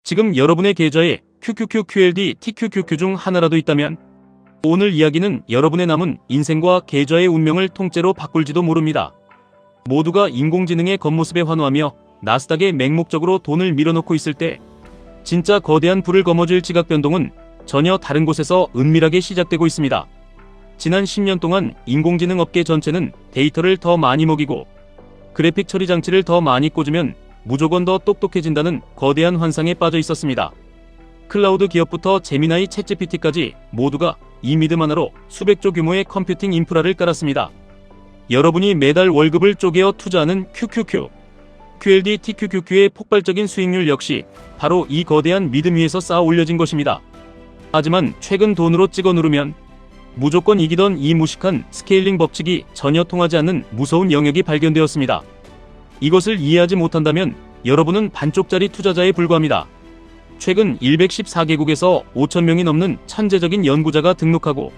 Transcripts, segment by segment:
지금 여러분의 계좌에 QQQ, QLD, TQQQ 중 하나라도 있다면 오늘 이야기는 여러분의 남은 인생과 계좌의 운명을 통째로 바꿀지도 모릅니다. 모두가 인공지능의 겉모습에 환호하며 나스닥에 맹목적으로 돈을 밀어넣고 있을 때 진짜 거대한 불을 거머쥘 지각 변동은 전혀 다른 곳에서 은밀하게 시작되고 있습니다. 지난 10년 동안 인공지능 업계 전체는 데이터를 더 많이 먹이고 그래픽 처리 장치를 더 많이 꽂으면 무조건 더 똑똑해진다는 거대한 환상에 빠져 있었습니다. 클라우드 기업부터 제미나이, 챗GPT까지 모두가 이 믿음 하나로 수백조 규모의 컴퓨팅 인프라를 깔았습니다. 여러분이 매달 월급을 쪼개어 투자하는 QQQ, QLD, TQQQ의 폭발적인 수익률 역시 바로 이 거대한 믿음 위에서 쌓아 올려진 것입니다. 하지만 최근 돈으로 찍어 누르면 무조건 이기던 이 무식한 스케일링 법칙이 전혀 통하지 않는 무서운 영역이 발견되었습니다. 이것을 이해하지 못한다면 여러분은 반쪽짜리 투자자에 불과합니다. 최근 114개국에서 5,000명이 넘는 천재적인 연구자가 등록하고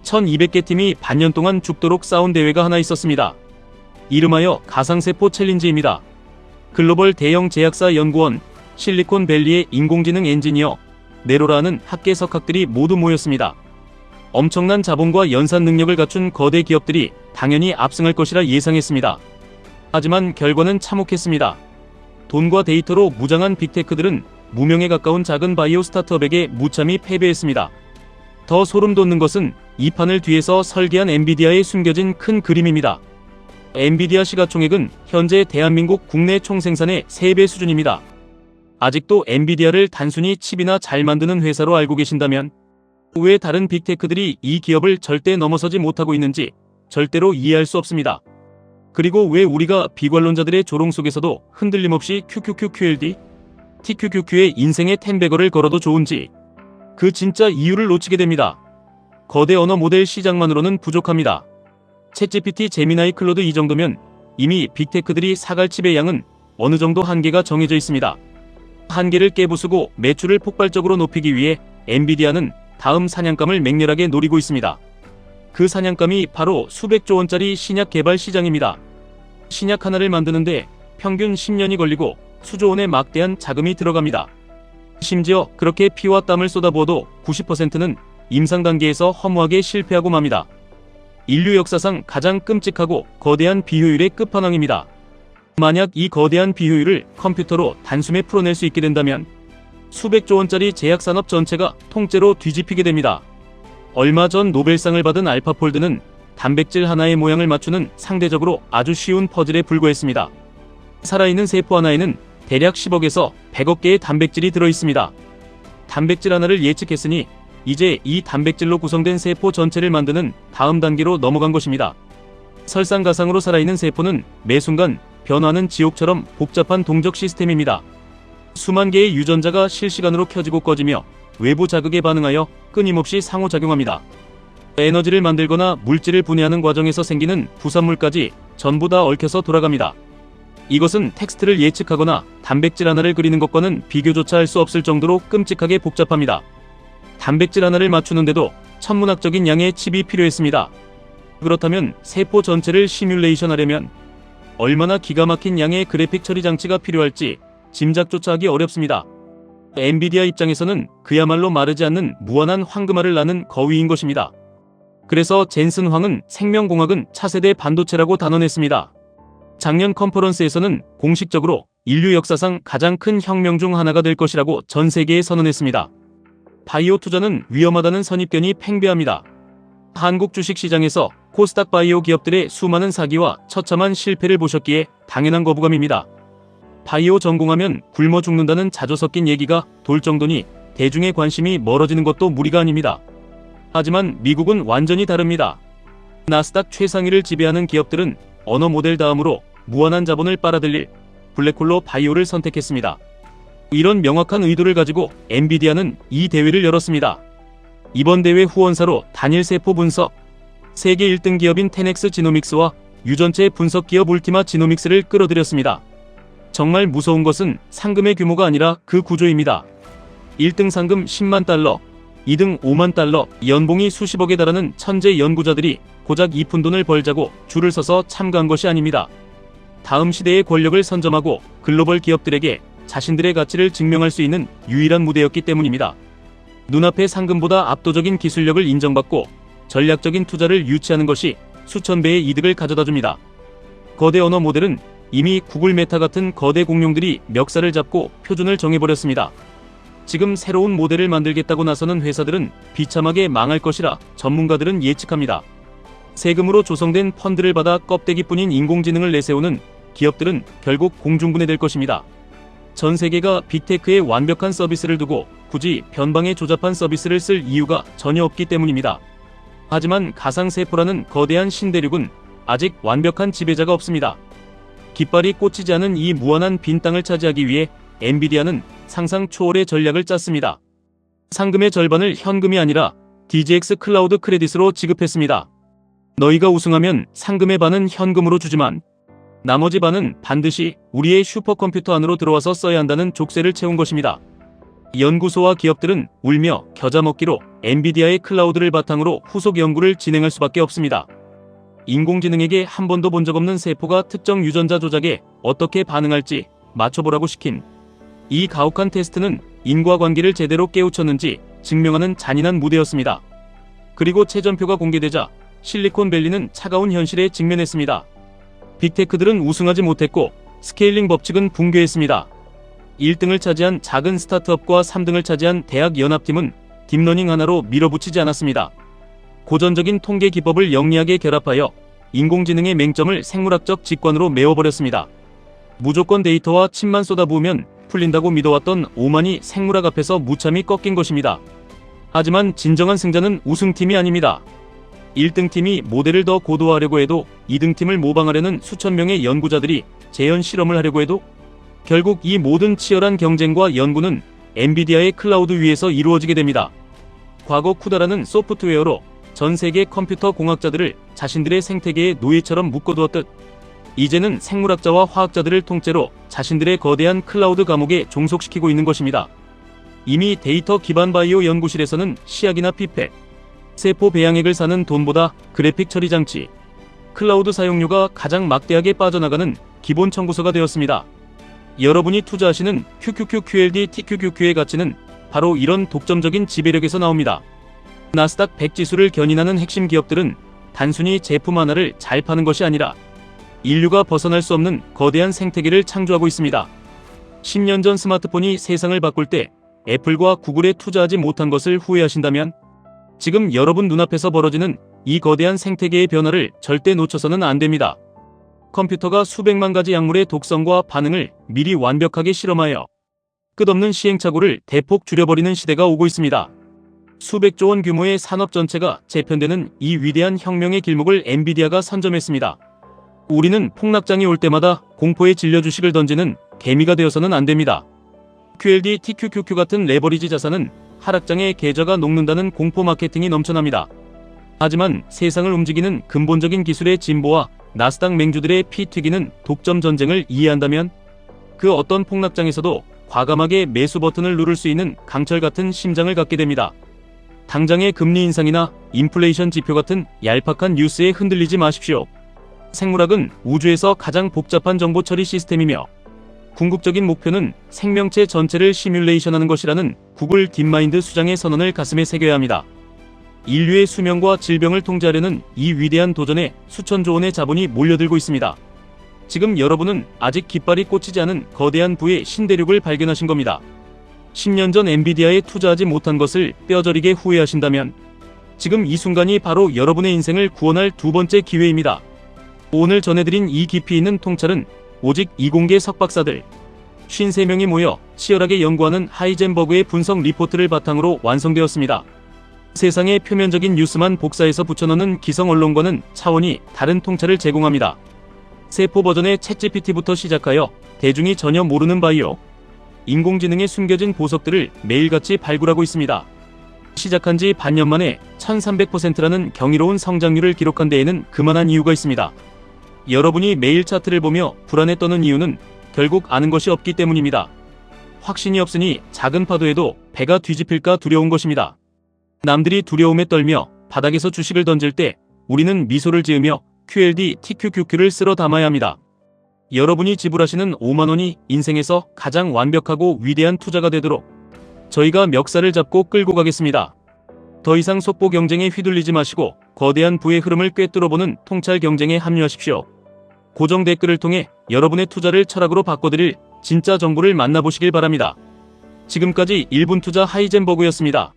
1,200개 팀이 반년 동안 죽도록 싸운 대회가 하나 있었습니다. 이름하여 가상세포 챌린지입니다. 글로벌 대형 제약사 연구원, 실리콘밸리의 인공지능 엔지니어, 네로라는 학계 석학들이 모두 모였습니다. 엄청난 자본과 연산 능력을 갖춘 거대 기업들이 당연히 압승할 것이라 예상했습니다. 하지만 결과는 참혹했습니다. 돈과 데이터로 무장한 빅테크들은 무명에 가까운 작은 바이오 스타트업에게 무참히 패배했습니다. 더 소름 돋는 것은 이 판을 뒤에서 설계한 엔비디아에 숨겨진 큰 그림입니다. 엔비디아 시가총액은 현재 대한민국 국내 총생산의 3배 수준입니다. 아직도 엔비디아를 단순히 칩이나 잘 만드는 회사로 알고 계신다면 왜 다른 빅테크들이 이 기업을 절대 넘어서지 못하고 있는지 절대로 이해할 수 없습니다. 그리고 왜 우리가 비관론자들의 조롱 속에서도 흔들림 없이 QQQ, QLD, TQQQ의 인생의 10배거를 걸어도 좋은지 그 진짜 이유를 놓치게 됩니다. 거대 언어 모델 시장만으로는 부족합니다. 챗GPT, 제미나이, 클로드 이 정도면 이미 빅테크들이 사갈 칩의 양은 어느 정도 한계가 정해져 있습니다. 한계를 깨부수고 매출을 폭발적으로 높이기 위해 엔비디아는 다음 사냥감을 맹렬하게 노리고 있습니다. 그 사냥감이 바로 수백조 원짜리 신약 개발 시장입니다. 신약 하나를 만드는데 평균 10년이 걸리고 수조 원의 막대한 자금이 들어갑니다. 심지어 그렇게 피와 땀을 쏟아부어도 90%는 임상 단계에서 허무하게 실패하고 맙니다. 인류 역사상 가장 끔찍하고 거대한 비효율의 끝판왕입니다. 만약 이 거대한 비효율을 컴퓨터로 단숨에 풀어낼 수 있게 된다면 수백조 원짜리 제약산업 전체가 통째로 뒤집히게 됩니다. 얼마 전 노벨상을 받은 알파폴드는 단백질 하나의 모양을 맞추는 상대적으로 아주 쉬운 퍼즐에 불과했습니다. 살아있는 세포 하나에는 대략 10억에서 100억 개의 단백질이 들어있습니다. 단백질 하나를 예측했으니 이제 이 단백질로 구성된 세포 전체를 만드는 다음 단계로 넘어간 것입니다. 설상가상으로 살아있는 세포는 매 순간 변화하는 지옥처럼 복잡한 동적 시스템입니다. 수만 개의 유전자가 실시간으로 켜지고 꺼지며 외부 자극에 반응하여 끊임없이 상호작용합니다. 에너지를 만들거나 물질을 분해하는 과정에서 생기는 부산물까지 전부 다 얽혀서 돌아갑니다. 이것은 텍스트를 예측하거나 단백질 하나를 그리는 것과는 비교조차 할 수 없을 정도로 끔찍하게 복잡합니다. 단백질 하나를 맞추는데도 천문학적인 양의 칩이 필요했습니다. 그렇다면 세포 전체를 시뮬레이션하려면 얼마나 기가 막힌 양의 그래픽 처리 장치가 필요할지 짐작조차 하기 어렵습니다. 엔비디아 입장에서는 그야말로 마르지 않는 무한한 황금알을 낳는 거위인 것입니다. 그래서 젠슨 황은 생명공학은 차세대 반도체라고 단언했습니다. 작년 컨퍼런스에서는 공식적으로 인류 역사상 가장 큰 혁명 중 하나가 될 것이라고 전 세계에 선언했습니다. 바이오 투자는 위험하다는 선입견이 팽배합니다. 한국 주식시장에서 코스닥 바이오 기업들의 수많은 사기와 처참한 실패를 보셨기에 당연한 거부감입니다. 바이오 전공하면 굶어 죽는다는 자조 섞인 얘기가 돌 정도니 대중의 관심이 멀어지는 것도 무리가 아닙니다. 하지만 미국은 완전히 다릅니다. 나스닥 최상위를 지배하는 기업들은 언어 모델 다음으로 무한한 자본을 빨아들일 블랙홀로 바이오를 선택했습니다. 이런 명확한 의도를 가지고 엔비디아는 이 대회를 열었습니다. 이번 대회 후원사로 단일 세포 분석, 세계 1등 기업인 10X 지노믹스와 유전체 분석 기업 울티마 지노믹스를 끌어들였습니다. 정말 무서운 것은 상금의 규모가 아니라 그 구조입니다. 1등 상금 10만 달러, 2등 5만 달러, 연봉이 수십억에 달하는 천재 연구자들이 고작 이 푼돈을 벌자고 줄을 서서 참가한 것이 아닙니다. 다음 시대의 권력을 선점하고 글로벌 기업들에게 자신들의 가치를 증명할 수 있는 유일한 무대였기 때문입니다. 눈앞의 상금보다 압도적인 기술력을 인정받고 전략적인 투자를 유치하는 것이 수천 배의 이득을 가져다줍니다. 거대 언어 모델은 이미 구글 메타 같은 거대 공룡들이 멱살을 잡고 표준을 정해버렸습니다. 지금 새로운 모델을 만들겠다고 나서는 회사들은 비참하게 망할 것이라 전문가들은 예측합니다. 세금으로 조성된 펀드를 받아 껍데기뿐인 인공지능을 내세우는 기업들은 결국 공중분해될 것입니다. 전 세계가 빅테크에 완벽한 서비스를 두고 굳이 변방에 조잡한 서비스를 쓸 이유가 전혀 없기 때문입니다. 하지만 가상세포라는 거대한 신대륙은 아직 완벽한 지배자가 없습니다. 깃발이 꽂히지 않은 이 무한한 빈 땅을 차지하기 위해 엔비디아는 상상 초월의 전략을 짰습니다. 상금의 절반을 현금이 아니라 DGX 클라우드 크레딧으로 지급했습니다. 너희가 우승하면 상금의 반은 현금으로 주지만 나머지 반은 반드시 우리의 슈퍼컴퓨터 안으로 들어와서 써야 한다는 족쇄를 채운 것입니다. 연구소와 기업들은 울며 겨자 먹기로 엔비디아의 클라우드를 바탕으로 후속 연구를 진행할 수밖에 없습니다. 인공지능에게 한 번도 본 적 없는 세포가 특정 유전자 조작에 어떻게 반응할지 맞춰보라고 시킨 이 가혹한 테스트는 인과관계를 제대로 깨우쳤는지 증명하는 잔인한 무대였습니다. 그리고 채점표가 공개되자 실리콘밸리는 차가운 현실에 직면했습니다. 빅테크들은 우승하지 못했고 스케일링 법칙은 붕괴했습니다. 1등을 차지한 작은 스타트업과 3등을 차지한 대학 연합팀은 딥러닝 하나로 밀어붙이지 않았습니다. 고전적인 통계 기법을 영리하게 결합하여 인공지능의 맹점을 생물학적 직관으로 메워버렸습니다. 무조건 데이터와 침만 쏟아부으면 풀린다고 믿어왔던 오만이 생물학 앞에서 무참히 꺾인 것입니다. 하지만 진정한 승자는 우승팀이 아닙니다. 1등팀이 모델을 더 고도화하려고 해도 2등팀을 모방하려는 수천 명의 연구자들이 재현 실험을 하려고 해도 결국 이 모든 치열한 경쟁과 연구는 엔비디아의 클라우드 위에서 이루어지게 됩니다. 과거 쿠다라는 소프트웨어로 전 세계 컴퓨터 공학자들을 자신들의 생태계의 노예처럼 묶어두었듯 이제는 생물학자와 화학자들을 통째로 자신들의 거대한 클라우드 감옥에 종속시키고 있는 것입니다. 이미 데이터 기반 바이오 연구실에서는 시약이나 피펫, 세포 배양액을 사는 돈보다 그래픽 처리 장치, 클라우드 사용료가 가장 막대하게 빠져나가는 기본 청구서가 되었습니다. 여러분이 투자하시는 QQQQLD TQQQ의 가치는 바로 이런 독점적인 지배력에서 나옵니다. 나스닥 100 지수를 견인하는 핵심 기업들은 단순히 제품 하나를 잘 파는 것이 아니라 인류가 벗어날 수 없는 거대한 생태계를 창조하고 있습니다. 10년 전 스마트폰이 세상을 바꿀 때 애플과 구글에 투자하지 못한 것을 후회하신다면 지금 여러분 눈앞에서 벌어지는 이 거대한 생태계의 변화를 절대 놓쳐서는 안 됩니다. 컴퓨터가 수백만 가지 약물의 독성과 반응을 미리 완벽하게 실험하여 끝없는 시행착오를 대폭 줄여버리는 시대가 오고 있습니다. 수백조 원 규모의 산업 전체가 재편되는 이 위대한 혁명의 길목을 엔비디아가 선점했습니다. 우리는 폭락장이 올 때마다 공포의 진려 주식을 던지는 개미가 되어서는 안 됩니다. QLD, TQQQ 같은 레버리지 자산은 하락장에 계좌가 녹는다는 공포 마케팅이 넘쳐납니다. 하지만 세상을 움직이는 근본적인 기술의 진보와 나스닥 맹주들의 피 튀기는 독점 전쟁을 이해한다면 그 어떤 폭락장에서도 과감하게 매수 버튼을 누를 수 있는 강철 같은 심장을 갖게 됩니다. 당장의 금리 인상이나 인플레이션 지표 같은 얄팍한 뉴스에 흔들리지 마십시오. 생물학은 우주에서 가장 복잡한 정보 처리 시스템이며 궁극적인 목표는 생명체 전체를 시뮬레이션하는 것이라는 구글 딥마인드 수장의 선언을 가슴에 새겨야 합니다. 인류의 수명과 질병을 통제하려는 이 위대한 도전에 수천조 원의 자본이 몰려들고 있습니다. 지금 여러분은 아직 깃발이 꽂히지 않은 거대한 부의 신대륙을 발견하신 겁니다. 10년 전 엔비디아에 투자하지 못한 것을 뼈저리게 후회하신다면 지금 이 순간이 바로 여러분의 인생을 구원할 두 번째 기회입니다. 오늘 전해드린 이 깊이 있는 통찰은 오직 이공계 석박사들 53명이 모여 치열하게 연구하는 하이젠버그의 분석 리포트를 바탕으로 완성되었습니다. 세상의 표면적인 뉴스만 복사해서 붙여넣는 기성 언론과는 차원이 다른 통찰을 제공합니다. 세포 버전의 챗GPT부터 시작하여 대중이 전혀 모르는 바이오, 인공지능의 숨겨진 보석들을 매일같이 발굴하고 있습니다. 시작한 지 반년 만에 1300%라는 경이로운 성장률을 기록한 데에는 그만한 이유가 있습니다. 여러분이 매일 차트를 보며 불안에 떠는 이유는 결국 아는 것이 없기 때문입니다. 확신이 없으니 작은 파도에도 배가 뒤집힐까 두려운 것입니다. 남들이 두려움에 떨며 바닥에서 주식을 던질 때 우리는 미소를 지으며 QLD, TQQQ를 쓸어 담아야 합니다. 여러분이 지불하시는 5만원이 인생에서 가장 완벽하고 위대한 투자가 되도록 저희가 멱살을 잡고 끌고 가겠습니다. 더 이상 속보 경쟁에 휘둘리지 마시고 거대한 부의 흐름을 꿰뚫어보는 통찰 경쟁에 합류하십시오. 고정 댓글을 통해 여러분의 투자를 철학으로 바꿔드릴 진짜 정보를 만나보시길 바랍니다. 지금까지 1분 투자 하이젠버그였습니다.